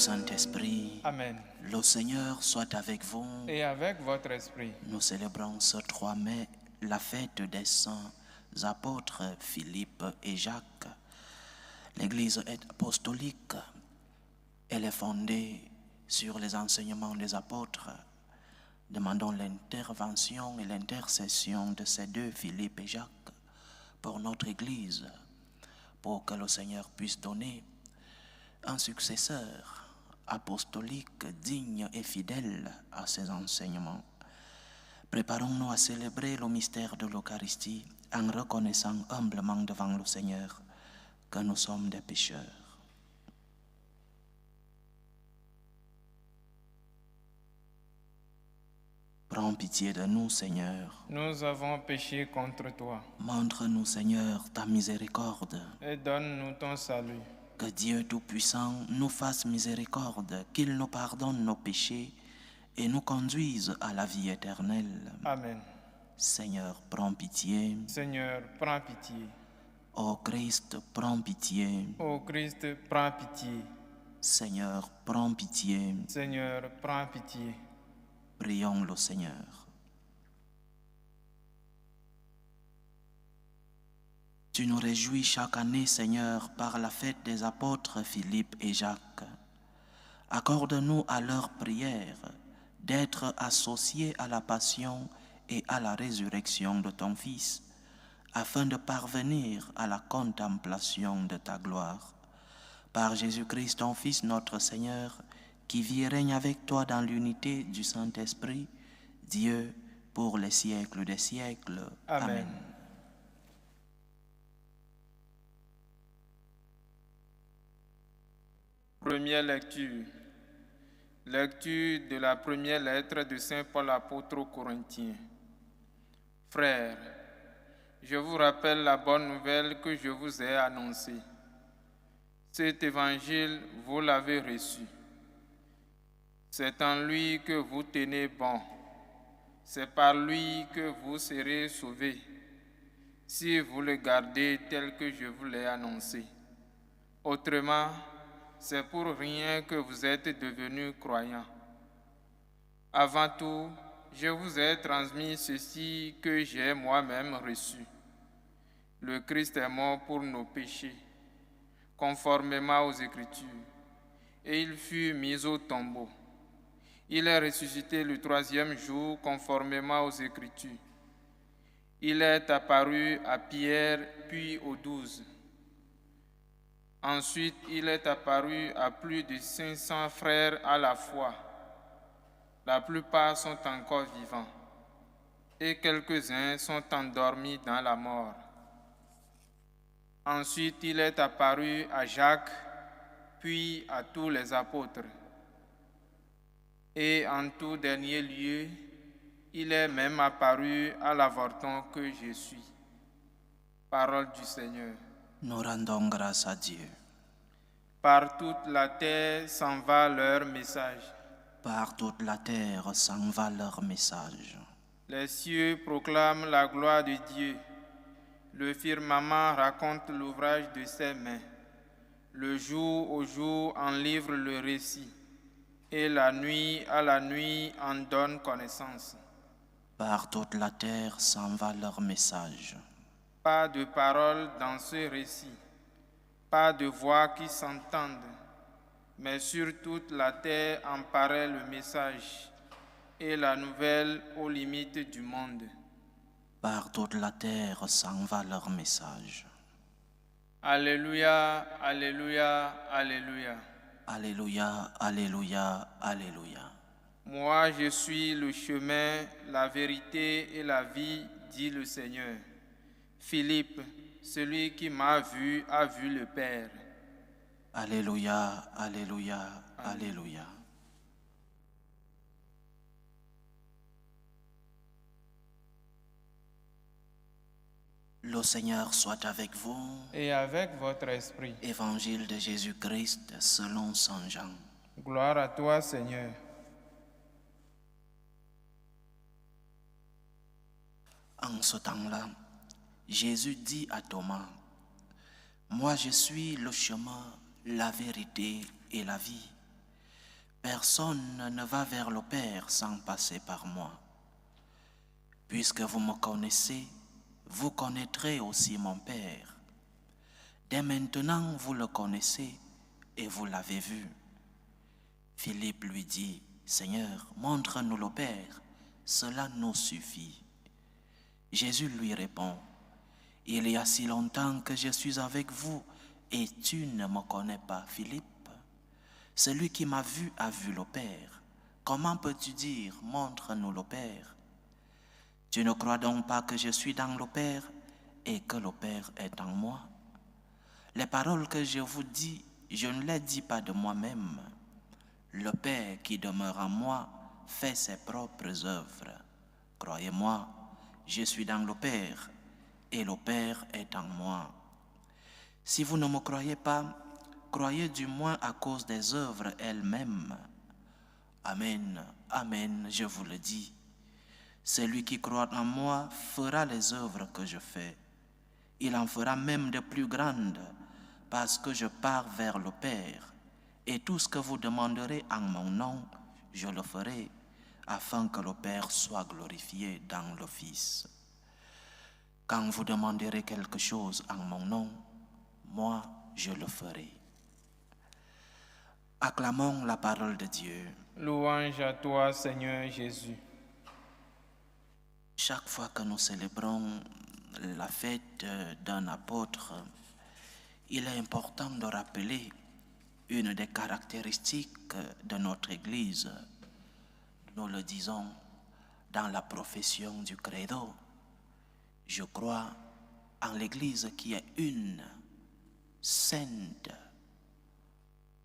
Saint-Esprit. Amen. Le Seigneur soit avec vous. Et avec votre esprit. Nous célébrons ce 3 mai la fête des saints apôtres Philippe et Jacques. L'Église est apostolique. Elle est fondée sur les enseignements des apôtres. Demandons l'intervention et l'intercession de ces deux, Philippe et Jacques, pour notre Église, pour que le Seigneur puisse donner un successeur apostolique digne et fidèle à ses enseignements. Préparons-nous à célébrer le mystère de l'Eucharistie en reconnaissant humblement devant le Seigneur que nous sommes des pécheurs. Prends pitié de nous, Seigneur. Nous avons péché contre toi. Montre-nous, Seigneur, ta miséricorde. Et donne-nous ton salut. Que Dieu Tout-Puissant nous fasse miséricorde, qu'il nous pardonne nos péchés et nous conduise à la vie éternelle. Amen. Seigneur, prends pitié. Seigneur, prends pitié. Ô Christ, prends pitié. Ô Christ, prends pitié. Seigneur, prends pitié. Seigneur, prends pitié. Prions le Seigneur. Tu nous réjouis chaque année, Seigneur, par la fête des apôtres Philippe et Jacques. Accorde-nous à leur prière d'être associés à la passion et à la résurrection de ton Fils, afin de parvenir à la contemplation de ta gloire. Par Jésus-Christ, ton Fils, notre Seigneur, qui vit et règne avec toi dans l'unité du Saint-Esprit, Dieu, pour les siècles des siècles. Amen. Première lecture. Lecture de la première lettre de Saint Paul apôtre aux Corinthiens. Frères, je vous rappelle la bonne nouvelle que je vous ai annoncée. Cet évangile, vous l'avez reçu. C'est en lui que vous tenez bon. C'est par lui que vous serez sauvés, si vous le gardez tel que je vous l'ai annoncé. Autrement, c'est pour rien que vous êtes devenus croyants. Avant tout, je vous ai transmis ceci que j'ai moi-même reçu. Le Christ est mort pour nos péchés, conformément aux Écritures, et il fut mis au tombeau. Il est ressuscité le 3e jour, conformément aux Écritures. Il est apparu à Pierre, puis aux 12. Ensuite, il est apparu à plus de 500 frères à la fois. La plupart sont encore vivants, et quelques-uns sont endormis dans la mort. Ensuite, il est apparu à Jacques, puis à tous les apôtres. Et en tout dernier lieu, il est même apparu à l'avorton que je suis. Parole du Seigneur. Nous rendons grâce à Dieu. Par toute la terre s'en va leur message. Par toute la terre s'en va leur message. Les cieux proclament la gloire de Dieu. Le firmament raconte l'ouvrage de ses mains. Le jour au jour en livre le récit. Et la nuit à la nuit en donne connaissance. Par toute la terre s'en va leur message. Pas de parole dans ce récit, pas de voix qui s'entendent, mais sur toute la terre en paraît le message et la nouvelle aux limites du monde. Par toute la terre s'en va leur message. Alléluia, alléluia, alléluia. Alléluia, alléluia, alléluia. Moi, je suis le chemin, la vérité et la vie, dit le Seigneur. Philippe, celui qui m'a vu a vu le Père. Alléluia, alléluia, alléluia. Le Seigneur soit avec vous. Et avec votre esprit. Évangile de Jésus-Christ selon Saint Jean. Gloire à toi, Seigneur. En ce temps-là, Jésus dit à Thomas, « Moi je suis le chemin, la vérité et la vie. personne ne va vers le Père sans passer par moi. Puisque vous me connaissez, vous connaîtrez aussi mon Père. Dès maintenant, vous le connaissez et vous l'avez vu. Philippe lui dit, Seigneur, montre-nous le Père, cela nous suffit. Jésus lui répond, il y a si longtemps que je suis avec vous et tu ne me connais pas, Philippe. Celui qui m'a vu a vu le Père. Comment peux-tu dire, montre-nous le Père? Tu ne crois donc pas que je suis dans le Père et que le Père est en moi? Les paroles que je vous dis, je ne les dis pas de moi-même. Le Père qui demeure en moi fait ses propres œuvres. Croyez-moi, je suis dans le Père et le Père est en moi. Si vous ne me croyez pas, croyez du moins à cause des œuvres elles-mêmes. Amen, amen, je vous le dis. Celui qui croit en moi fera les œuvres que je fais. Il en fera même de plus grandes, parce que je pars vers le Père. Et tout ce que vous demanderez en mon nom, je le ferai, afin que le Père soit glorifié dans le Fils. Quand vous demanderez quelque chose en mon nom, moi, je le ferai. Acclamons la parole de Dieu. Louange à toi, Seigneur Jésus. Chaque fois que nous célébrons la fête d'un apôtre, il est important de rappeler une des caractéristiques de notre Église. Nous le disons dans la profession du credo. Je crois en l'Église qui est une, sainte,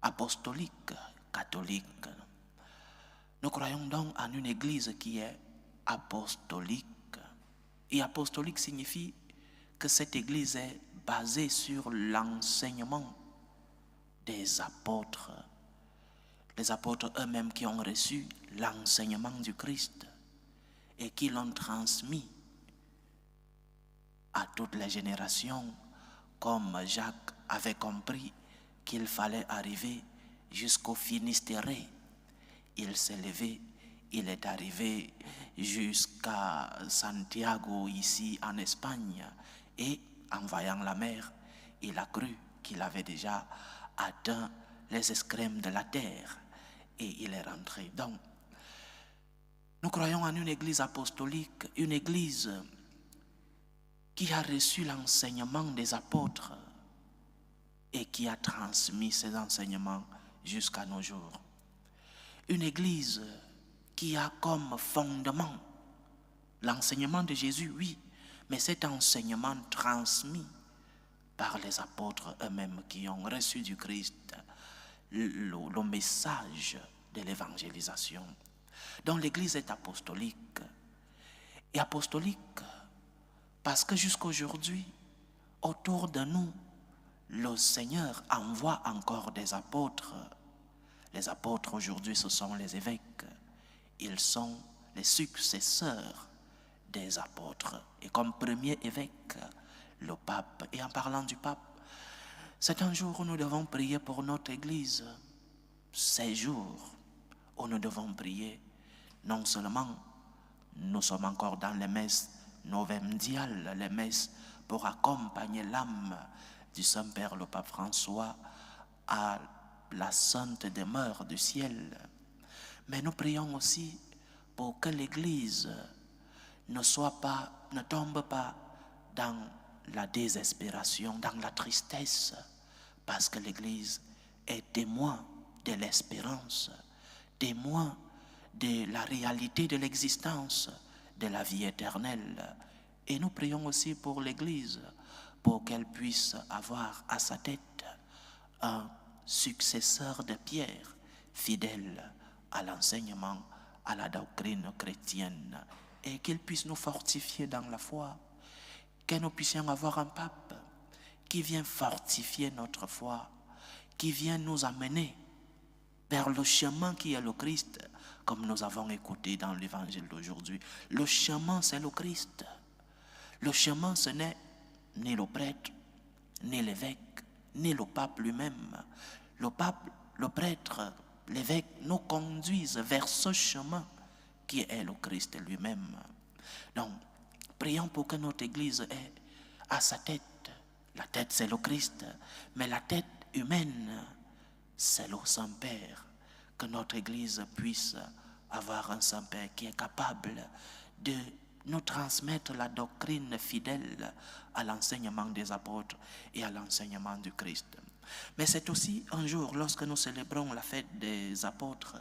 apostolique, catholique. Nous croyons donc en une Église qui est apostolique. Et apostolique signifie que cette Église est basée sur l'enseignement des apôtres. Les apôtres eux-mêmes qui ont reçu l'enseignement du Christ et qui l'ont transmis à toutes les générations, comme Jacques avait compris qu'il fallait arriver jusqu'au Finistéré. Il s'est levé, il est arrivé jusqu'à Santiago, ici en Espagne, et en voyant la mer, il a cru qu'il avait déjà atteint les extrêmes de la terre, et il est rentré. Donc, nous croyons en une église apostolique, une église qui a reçu l'enseignement des apôtres et qui a transmis ces enseignements jusqu'à nos jours. Une église qui a comme fondement l'enseignement de Jésus, oui, mais cet enseignement transmis par les apôtres eux-mêmes qui ont reçu du Christ le message de l'évangélisation. Donc l'église est apostolique. Et apostolique parce que jusqu'aujourd'hui, autour de nous, le Seigneur envoie encore des apôtres. Les apôtres aujourd'hui, ce sont les évêques. Ils sont les successeurs des apôtres. Et comme premier évêque, le pape. Et en parlant du pape, c'est un jour où nous devons prier pour notre Église. Ces jours où nous devons prier, non seulement nous sommes encore dans les messes novemdiales, les messes pour accompagner l'âme du Saint-Père le pape François à la sainte demeure du ciel. Mais nous prions aussi pour que l'Église ne tombe pas dans la désespération, dans la tristesse, parce que l'Église est témoin de l'espérance, témoin de la réalité de l'existence, de la vie éternelle. Et nous prions aussi pour l'Église, pour qu'elle puisse avoir à sa tête un successeur de Pierre, fidèle à l'enseignement, à la doctrine chrétienne, et qu'il puisse nous fortifier dans la foi, que nous puissions avoir un pape qui vient fortifier notre foi, qui vient nous amener vers le chemin qui est le Christ, comme nous avons écouté dans l'évangile d'aujourd'hui. Le chemin, c'est le Christ. Le chemin, ce n'est ni le prêtre, ni l'évêque, ni le pape lui-même. Le pape, le prêtre, l'évêque nous conduise vers ce chemin qui est le Christ lui-même. Donc, prions pour que notre Église ait à sa tête. La tête, c'est le Christ, mais la tête humaine, c'est le Saint-Père. Que notre Église puisse avoir un Saint-Père qui est capable de nous transmettre la doctrine fidèle à l'enseignement des apôtres et à l'enseignement du Christ. Mais c'est aussi un jour, lorsque nous célébrons la fête des apôtres,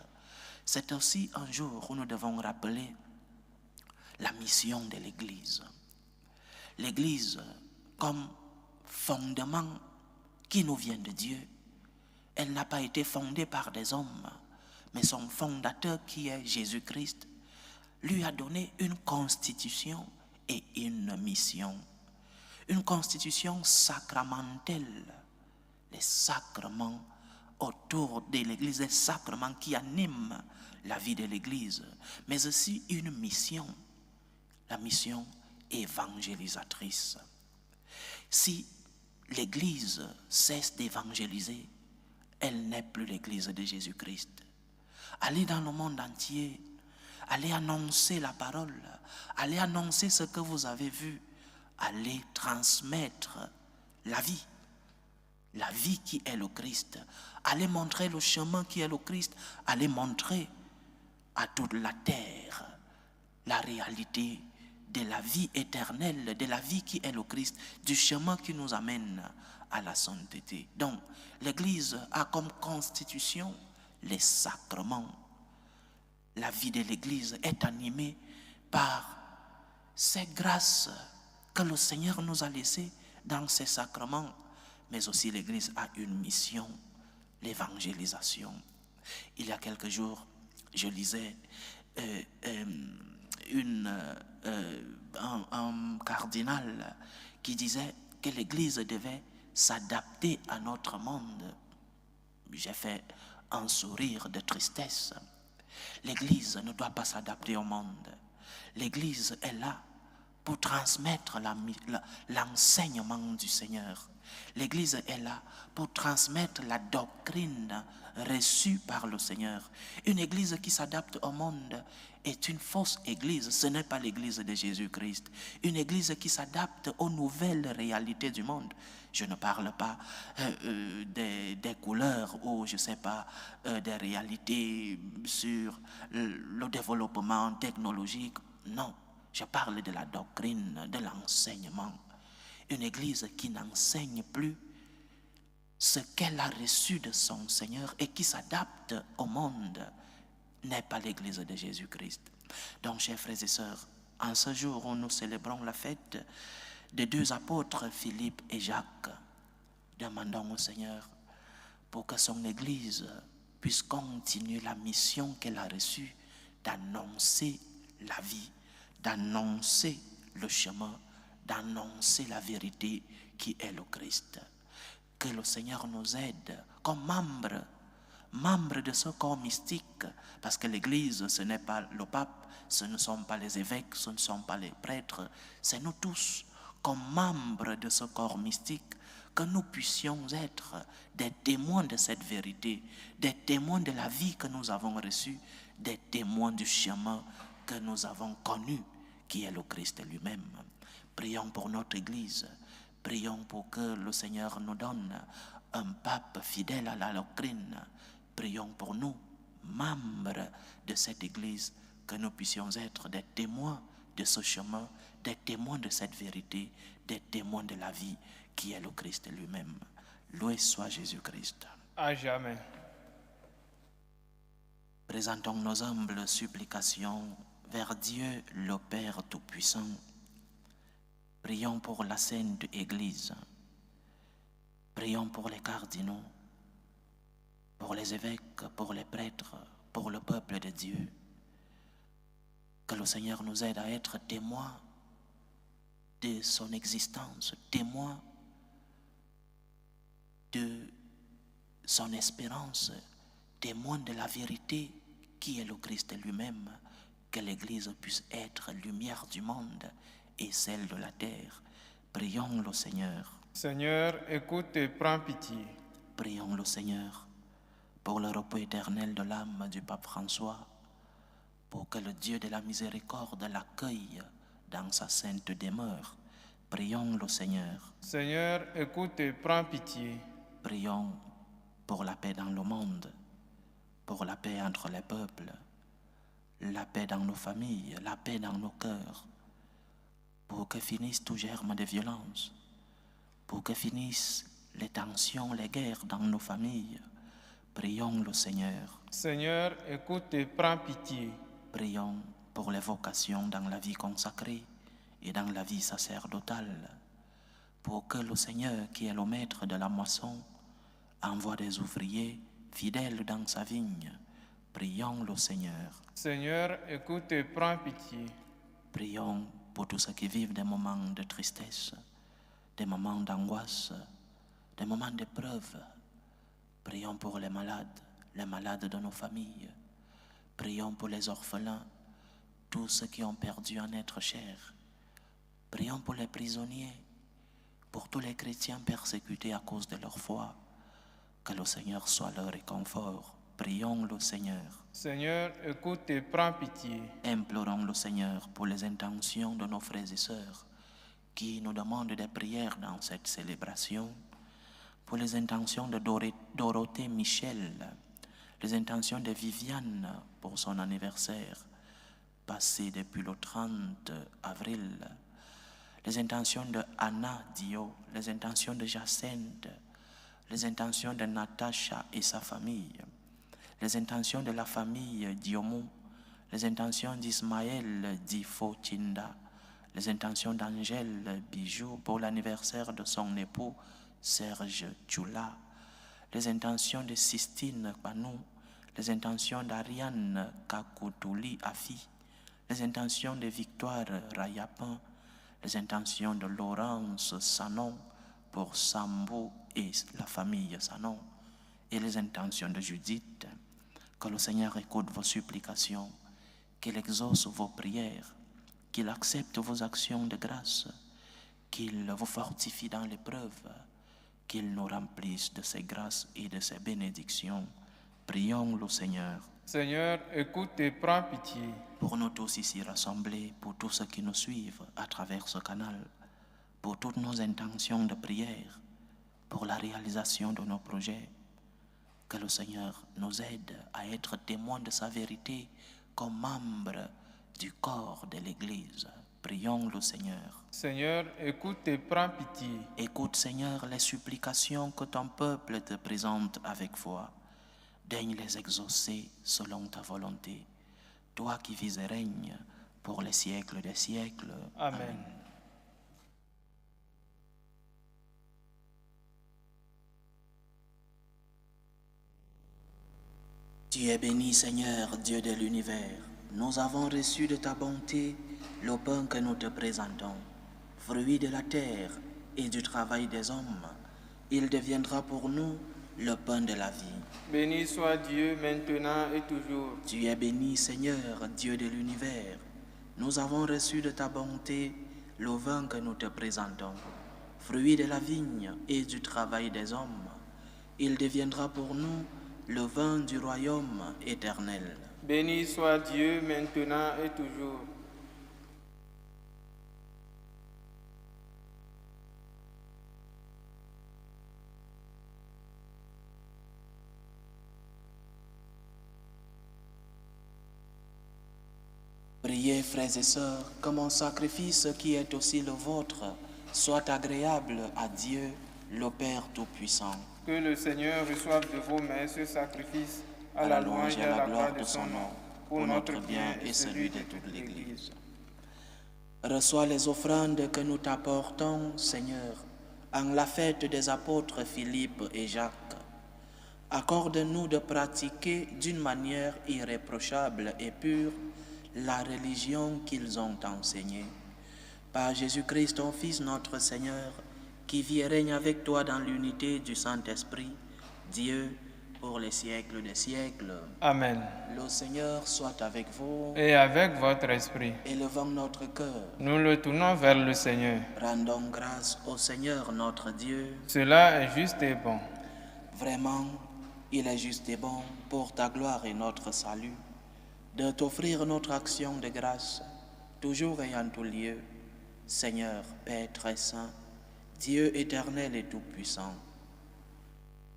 c'est aussi un jour où nous devons rappeler la mission de l'Église. L'Église, comme fondement qui nous vient de Dieu, elle n'a pas été fondée par des hommes, mais son fondateur qui est Jésus-Christ lui a donné une constitution et une mission. Une constitution sacramentelle, les sacrements autour de l'Église, les sacrements qui animent la vie de l'Église, mais aussi une mission, la mission évangélisatrice. Si l'Église cesse d'évangéliser, elle n'est plus l'Église de Jésus-Christ. Allez dans le monde entier, allez annoncer la parole, allez annoncer ce que vous avez vu, allez transmettre la vie qui est le Christ. Allez montrer le chemin qui est le Christ, allez montrer à toute la terre la réalité de la vie éternelle, de la vie qui est le Christ, du chemin qui nous amène à la sainteté. Donc, l'Église a comme constitution les sacrements. La vie de l'Église est animée par ces grâces que le Seigneur nous a laissées dans ces sacrements. Mais aussi l'Église a une mission, l'évangélisation. Il y a quelques jours, je lisais un cardinal qui disait que l'Église devait s'adapter à notre monde. J'ai fait un sourire de tristesse. L'Église ne doit pas s'adapter au monde. L'Église est là pour transmettre l'enseignement du Seigneur. L'Église est là pour transmettre la doctrine reçue par le Seigneur. Une Église qui s'adapte au monde est une fausse Église. Ce n'est pas l'Église de Jésus-Christ. Une Église qui s'adapte aux nouvelles réalités du monde. Je ne parle pas des couleurs ou, je ne sais pas, des réalités sur le développement technologique. Non, je parle de la doctrine, de l'enseignement. Une Église qui n'enseigne plus ce qu'elle a reçu de son Seigneur et qui s'adapte au monde n'est pas l'Église de Jésus-Christ. Donc, chers frères et sœurs, en ce jour où nous célébrons la fête des deux apôtres, Philippe et Jacques, demandons au Seigneur pour que son Église puisse continuer la mission qu'elle a reçue d'annoncer la vie, d'annoncer le chemin, d'annoncer la vérité qui est le Christ. Que le Seigneur nous aide comme membres de ce corps mystique, parce que l'Église, ce n'est pas le pape, ce ne sont pas les évêques, ce ne sont pas les prêtres, c'est nous tous, comme membres de ce corps mystique, que nous puissions être des témoins de cette vérité, des témoins de la vie que nous avons reçue, des témoins du chemin que nous avons connu, qui est le Christ lui-même. Prions pour notre Église, prions pour que le Seigneur nous donne un pape fidèle à la doctrine. Prions pour nous, membres de cette Église, que nous puissions être des témoins de ce chemin, des témoins de cette vérité, des témoins de la vie qui est le Christ lui-même. Loué soit Jésus-Christ. À jamais. Présentons nos humbles supplications vers Dieu le Père Tout-Puissant. Prions pour la Sainte Église. Prions pour les cardinaux, pour les évêques, pour les prêtres, pour le peuple de Dieu. Que le Seigneur nous aide à être témoins de son existence, témoins de son espérance, témoins de la vérité qui est le Christ lui-même. Que l'Église puisse être lumière du monde et celle de la terre. Prions le Seigneur. Seigneur, écoute et prends pitié. Prions le Seigneur pour le repos éternel de l'âme du pape François, pour que le Dieu de la miséricorde l'accueille dans sa sainte demeure. Prions le Seigneur. Seigneur, écoute et prends pitié. Prions pour la paix dans le monde, pour la paix entre les peuples, la paix dans nos familles, la paix dans nos cœurs, pour que finisse tout germe de violence, pour que finissent les tensions, les guerres dans nos familles. Prions le Seigneur. Seigneur, écoute et prends pitié. Prions pour les vocations dans la vie consacrée et dans la vie sacerdotale, pour que le Seigneur, qui est le maître de la moisson, envoie des ouvriers fidèles dans sa vigne. Prions le Seigneur. Seigneur, écoute et prends pitié. Prions pour tous ceux qui vivent des moments de tristesse, des moments d'angoisse, des moments d'épreuve. Prions pour les malades de nos familles. Prions pour les orphelins, tous ceux qui ont perdu un être cher. Prions pour les prisonniers, pour tous les chrétiens persécutés à cause de leur foi. Que le Seigneur soit leur réconfort. Prions le Seigneur. Seigneur, écoute et prends pitié. Implorons le Seigneur pour les intentions de nos frères et sœurs qui nous demandent des prières dans cette célébration, pour les intentions de Dorothée Michel, les intentions de Viviane pour son anniversaire, passé depuis le 30 avril, les intentions de Anna Dio, les intentions de Jacinthe, les intentions de Natacha et sa famille, les intentions de la famille Diomou, les intentions d'Ismaël Difo-Chinda, les intentions d'Angèle Bijou pour l'anniversaire de son époux Serge Tchoula, les intentions de Sistine Panou, les intentions d'Ariane Kakoutouli Afi, les intentions de Victoire Rayapin, les intentions de Laurence Sanon pour Sambou et la famille Sanon, et les intentions de Judith. Que le Seigneur écoute vos supplications, qu'il exauce vos prières, qu'il accepte vos actions de grâce, qu'il vous fortifie dans l'épreuve, qu'il nous remplisse de ses grâces et de ses bénédictions. Prions le Seigneur. Seigneur, écoute et prends pitié. Pour nous tous ici rassemblés, pour tous ceux qui nous suivent à travers ce canal, pour toutes nos intentions de prière, pour la réalisation de nos projets, que le Seigneur nous aide à être témoins de sa vérité comme membres du corps de l'Église. Prions le Seigneur. Seigneur, écoute et prends pitié. Écoute, Seigneur, les supplications que ton peuple te présente avec foi. Daigne les exaucer selon ta volonté. Toi qui vis et règnes pour les siècles des siècles. Amen. Tu es béni, Seigneur, Dieu de l'univers. Nous avons reçu de ta bonté le pain que nous te présentons, fruit de la terre et du travail des hommes. Il deviendra pour nous le pain de la vie. Béni soit Dieu maintenant et toujours. Tu es béni, Seigneur, Dieu de l'univers. Nous avons reçu de ta bonté le vin que nous te présentons, fruit de la vigne et du travail des hommes. Il deviendra pour nous le vin du royaume éternel. Béni soit Dieu maintenant et toujours. Priez, frères et sœurs, que mon sacrifice qui est aussi le vôtre soit agréable à Dieu, le Père Tout-Puissant. Que le Seigneur reçoive de vos mains ce sacrifice à la louange et à la gloire de son nom, pour notre bien et celui de toute l'Église. Reçois les offrandes que nous t'apportons, Seigneur, en la fête des apôtres Philippe et Jacques. Accorde-nous de pratiquer d'une manière irréprochable et pure la religion qu'ils ont enseignée. Par Jésus-Christ, ton Fils, notre Seigneur, qui vit et règne avec toi dans l'unité du Saint-Esprit, Dieu, pour les siècles des siècles. Amen. Le Seigneur soit avec vous. Et avec votre esprit. Élevons notre cœur. Nous le tournons vers le Seigneur. Rendons grâce au Seigneur notre Dieu. Cela est juste et bon. Vraiment, il est juste et bon pour ta gloire et notre salut de t'offrir notre action de grâce, toujours et en tout lieu, Seigneur, Père très saint, Dieu éternel et tout-puissant.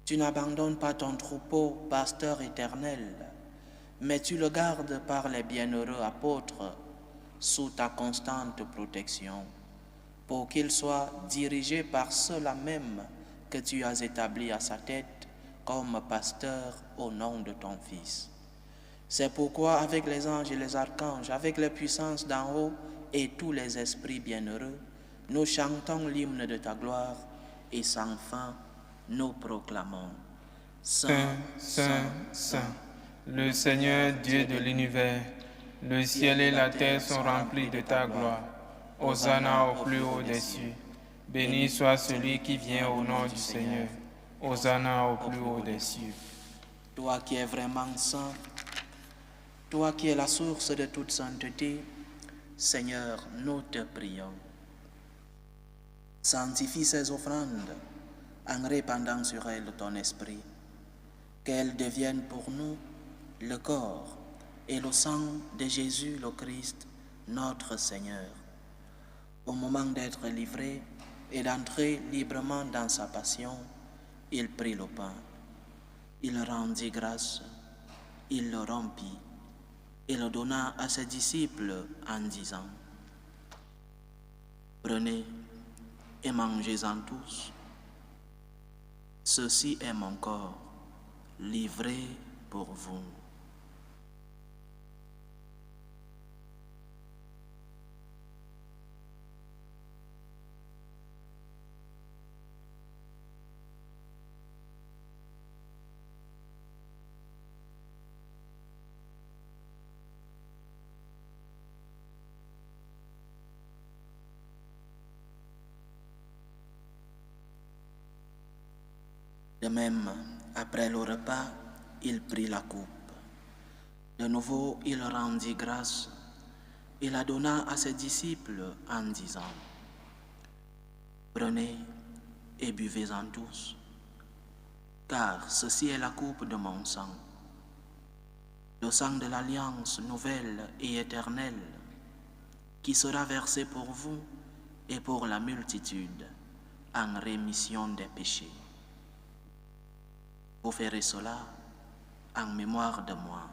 Tu n'abandonnes pas ton troupeau, pasteur éternel, mais tu le gardes par les bienheureux apôtres sous ta constante protection, pour qu'il soit dirigé par ceux-là même que tu as établis à sa tête comme pasteur au nom de ton Fils. C'est pourquoi avec les anges et les archanges, avec les puissances d'en haut et tous les esprits bienheureux, nous chantons l'hymne de ta gloire et sans fin nous proclamons. Saint, Saint, Saint, le Seigneur Dieu de l'univers, le ciel et la terre sont remplis de ta gloire. Hosanna au plus haut des cieux. Béni soit celui qui vient au nom du Seigneur. Hosanna au plus haut des cieux. Toi qui es vraiment saint, toi qui es la source de toute sainteté, Seigneur, nous te prions. Sanctifie ces offrandes en répandant sur elles ton esprit, qu'elles deviennent pour nous le corps et le sang de Jésus le Christ, notre Seigneur. Au moment d'être livré et d'entrer librement dans sa passion, il prit le pain, il rendit grâce, il le rompit et le donna à ses disciples en disant: Prenez et mangez-en tous. Ceci est mon corps, livré pour vous. De même, après le repas, il prit la coupe. De nouveau, il rendit grâce et la donna à ses disciples en disant: Prenez et buvez-en tous, car ceci est la coupe de mon sang, le sang de l'alliance nouvelle et éternelle, qui sera versé pour vous et pour la multitude en rémission des péchés. Vous ferez cela en mémoire de moi.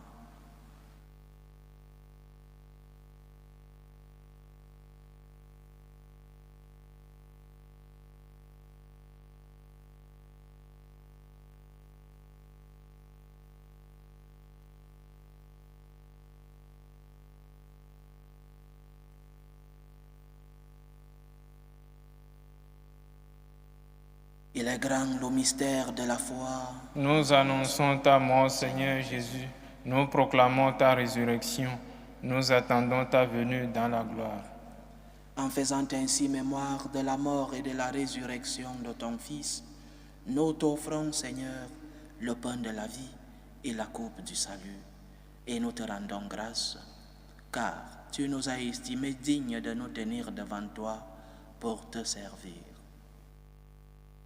Il est grand le mystère de la foi. Nous annonçons ta mort, Seigneur Jésus. Nous proclamons ta résurrection. Nous attendons ta venue dans la gloire. En faisant ainsi mémoire de la mort et de la résurrection de ton Fils, nous t'offrons, Seigneur, le pain de la vie et la coupe du salut. Et nous te rendons grâce, car tu nous as estimés dignes de nous tenir devant toi pour te servir.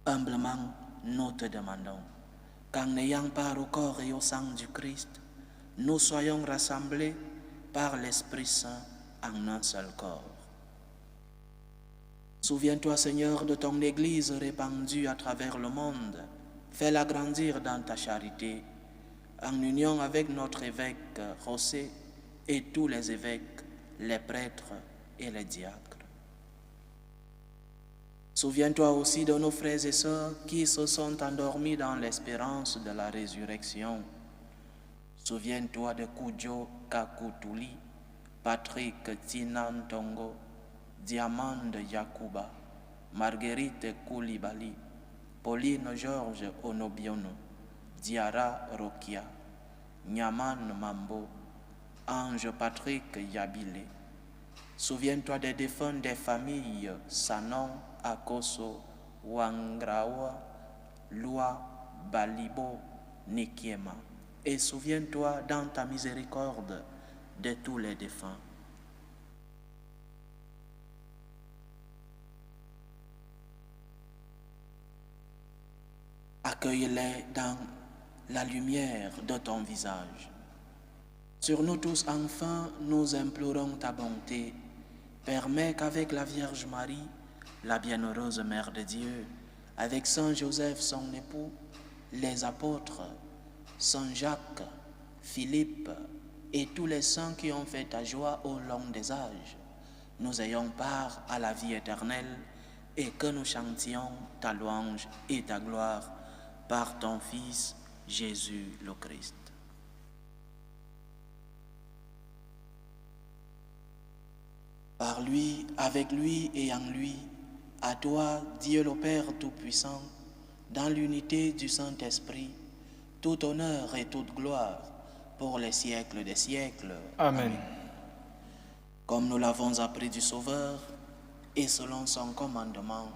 Humblement, nous te demandons qu'en n'ayant part au corps et au sang du Christ, nous soyons rassemblés par l'Esprit Saint en un seul corps. Souviens-toi, Seigneur, de ton Église répandue à travers le monde. Fais-la grandir dans ta charité, en union avec notre évêque José et tous les évêques, les prêtres et les diacres. Souviens-toi aussi de nos frères et sœurs qui se sont endormis dans l'espérance de la résurrection. Souviens-toi de Kudjo Kakutuli, Patrick Tinantongo, Diamande Yakuba, Marguerite Koulibaly, Pauline Georges Onobiono, Diara Rokia, Nyaman Mambo, Ange Patrick Yabile. Souviens-toi des défunts des familles Sanon, Akoso, Wangrawa, Lua, Balibo, Nikiema. Et souviens-toi dans ta miséricorde de tous les défunts. Accueille-les dans la lumière de ton visage. Sur nous tous, enfin, nous implorons ta bonté. Permets qu'avec la Vierge Marie, la bienheureuse Mère de Dieu, avec Saint Joseph, son époux, les apôtres, Saint Jacques, Philippe et tous les saints qui ont fait ta joie au long des âges, nous ayons part à la vie éternelle et que nous chantions ta louange et ta gloire par ton Fils, Jésus le Christ. Par lui, avec lui et en lui, à toi, Dieu le Père Tout-Puissant, dans l'unité du Saint-Esprit, tout honneur et toute gloire pour les siècles des siècles. Amen. Comme nous l'avons appris du Sauveur, et selon son commandement,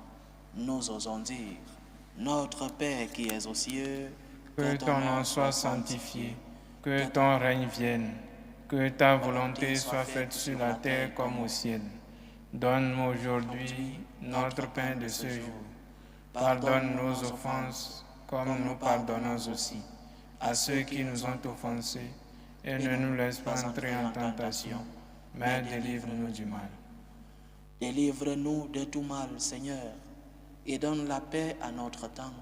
nous osons dire, Notre Père qui es aux cieux, que ton nom soit sanctifié, que ton règne vienne, que ta volonté soit faite sur la terre comme au ciel. Donne-nous aujourd'hui notre pain de ce jour. Pardonne nos offenses, comme nous pardonnons aussi à ceux qui nous ont offensés, et ne nous laisse pas entrer en tentation, mais délivre-nous du mal. Délivre-nous de tout mal, Seigneur, et donne la paix à notre temps.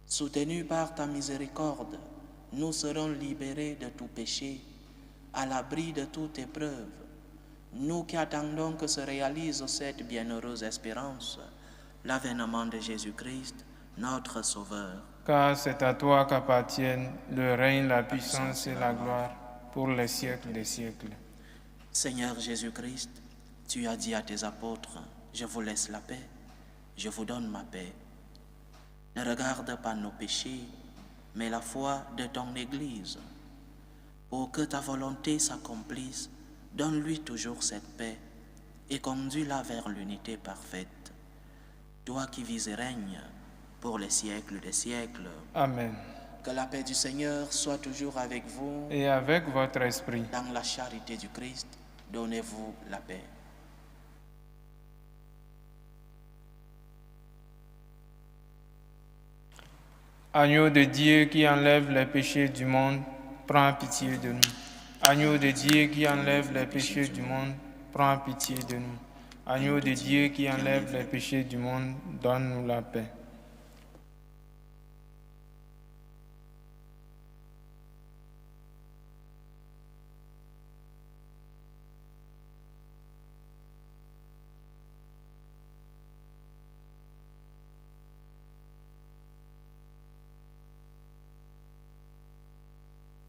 Soutenus par ta miséricorde, nous serons libérés de tout péché, à l'abri de toute épreuve. Nous qui attendons que se réalise cette bienheureuse espérance, l'avènement de Jésus-Christ, notre Sauveur. Car c'est à toi qu'appartiennent le règne, la puissance et la gloire pour les siècles des siècles. Seigneur Jésus-Christ, tu as dit à tes apôtres, je vous laisse la paix, je vous donne ma paix. Ne regarde pas nos péchés, mais la foi de ton Église. Pour que ta volonté s'accomplisse, donne-lui toujours cette paix et conduis-la vers l'unité parfaite. Toi qui vis et règnes pour les siècles des siècles. Amen. Que la paix du Seigneur soit toujours avec vous. Et avec votre esprit. Dans la charité du Christ, donnez-vous la paix. Agneau de Dieu qui enlève les péchés du monde, prends pitié de nous. Agneau de Dieu qui enlève les péchés du monde, prends pitié de nous. Agneau de Dieu qui enlève les péchés du monde, donne-nous la paix.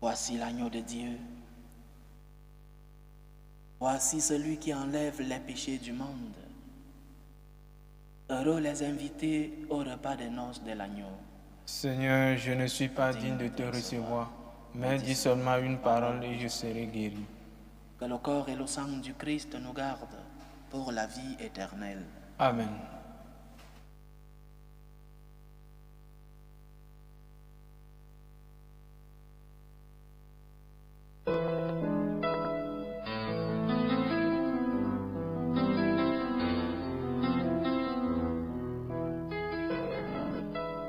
Voici l'agneau de Dieu. Voici celui qui enlève les péchés du monde. Heureux les invités au repas des noces de l'agneau. Seigneur, je ne suis pas digne de te recevoir, mais dis seulement une parole et je serai guéri. Que le corps et le sang du Christ nous gardent pour la vie éternelle. Amen.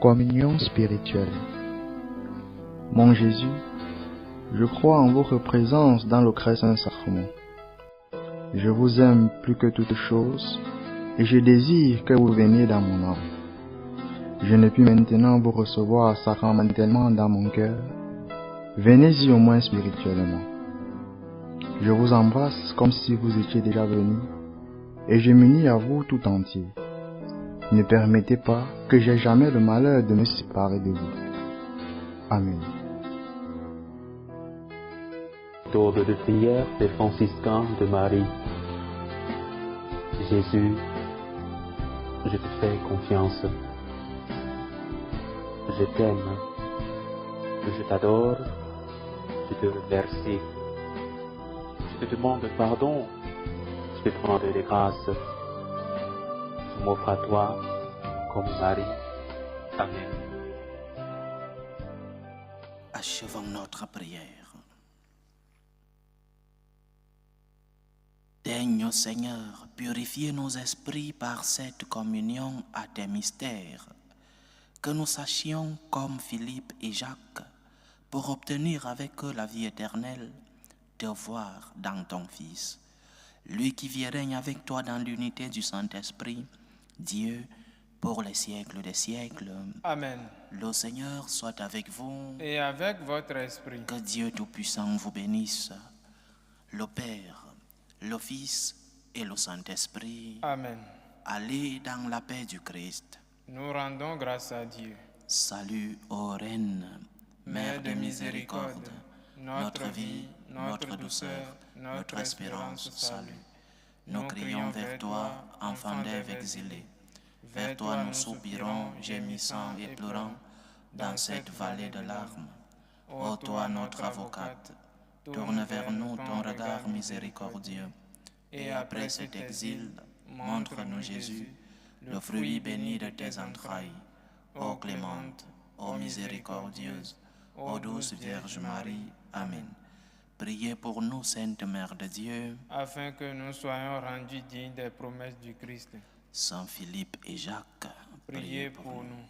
Communion spirituelle. Mon Jésus, je crois en votre présence dans le très saint sacrement. Je vous aime plus que toute chose et je désire que vous veniez dans mon âme. Je ne puis maintenant vous recevoir sacramentellement dans mon cœur. Venez-y au moins spirituellement. Je vous embrasse comme si vous étiez déjà venu et je m'unis à vous tout entier. Ne permettez pas que j'aie jamais le malheur de me séparer de vous. Amen. Méthode de prière des franciscains de Marie. Jésus, je te fais confiance. Je t'aime. Je t'adore. Je te remercie. Je te demande pardon. Je te demande des grâces. Je m'offre à toi comme Marie. Amen. Achevons notre prière. Daigne, ô Seigneur, purifier nos esprits par cette communion à tes mystères, Que nous sachions, comme Philippe et Jacques, pour obtenir avec eux la vie éternelle, te voir dans ton Fils, lui qui vit et règne avec toi dans l'unité du Saint-Esprit, Dieu, pour les siècles des siècles. Amen. Le Seigneur soit avec vous. Et avec votre esprit. Que Dieu Tout-Puissant vous bénisse, le Père, le Fils et le Saint-Esprit. Amen. Allez dans la paix du Christ. Nous rendons grâce à Dieu. Salut ô Reine, Mère de miséricorde, notre vie, notre douceur, notre espérance, salut. Nous crions vers toi, enfant d'Ève exilé. Vers toi nous soupirons, gémissant et pleurant, dans cette vallée de larmes. Ô toi notre avocate, tourne vers nous ton regard miséricordieux. Et après cet exil, montre-nous Jésus, le fruit béni de tes entrailles. Ô clémente, ô miséricordieuse, ô douce Vierge Marie. Amen. Priez pour nous, Sainte Mère de Dieu, afin que nous soyons rendus dignes des promesses du Christ. Saint Philippe et Jacques, Priez pour nous.